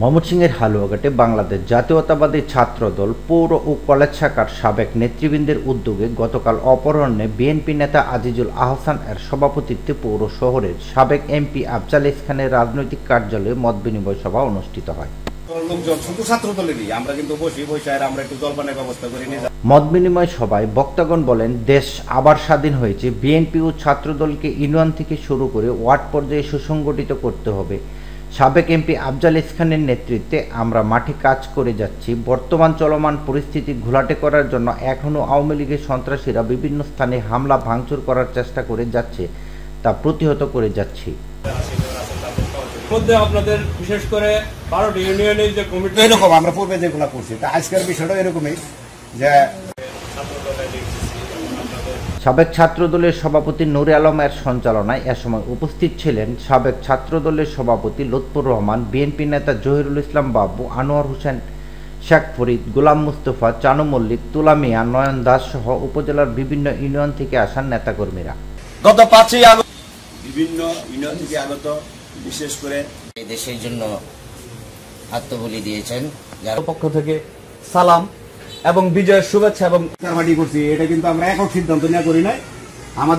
ময়মনসিংহের হালুয়াঘাটে বাংলাদেশ জাতীয়তাবাদী ছাত্রদল পৌর ও কলেজ শাখার সাবেক নেতৃবৃন্দের উদ্যোগে গতকাল অপরাহ্নে বিএনপি নেতা আজিজুল আহসান এর সভাপতিত্বে পৌর শহরের সাবেক এমপি আফজাল খানের রাজনৈতিক কার্যালয়ে মতবিনিময় সভা অনুষ্ঠিত হয়। মতবিনিময় সভায় বক্তাগণ বলেন, দেশ আবার স্বাধীন হয়েছে, বিএনপি ও ছাত্রদলকে ইউনিয়ন থেকে শুরু করে ওয়ার্ড পর্যায়ে সুসংগঠিত করতে হবে। সাবেক এমপি আফজাল খানের নেতৃত্বে আমরা মাঠে কাজ করে যাচ্ছি। বর্তমান চলমান পরিস্থিতি ঘোলাটে করার জন্য এখনও আওয়ামী লীগের সন্ত্রাসীরা বিভিন্ন স্থানে হামলা ভাঙচুর করার চেষ্টা করে যাচ্ছে, তা প্রতিহত করে যাচ্ছি। আপনাদের বিশেষ করে 12টি ইউনিয়নের যে কমিটি এরকম আমরা পূর্বে যেগুলো করছি, তা আজকের বিষয়টা এরকমই যে সাবেক ছাত্রদলের সভাপতি নুরে আলমের সঞ্চালনায় এ সময় উপস্থিত ছিলেন সাবেক ছাত্রদলের সভাপতি লুৎফর রহমান, বিএনপি নেতা জহিরুল ইসলাম বাবু, আনোয়ার হোসেন, শেখ ফরিদ, গোলাম মুস্তফা, চানু মল্লিক, তুলা মিয়া, নয়ন দাস সহ উপজেলার বিভিন্ন ইউনিয়ন থেকে আসা নেতাকর্মীরা। গত 5ই আগস্ট বিভিন্ন ইউনিয়ন থেকে আগত বিশেষ করে এই দেশের জন্য আত্মবলি দিয়েছেন, যার পক্ষ থেকে সালাম এবং বিজয়ের শুভেচ্ছা এবং করছি। এটা কিন্তু আমরা একক সিদ্ধান্ত নিয়ে করি নাই। আমাদের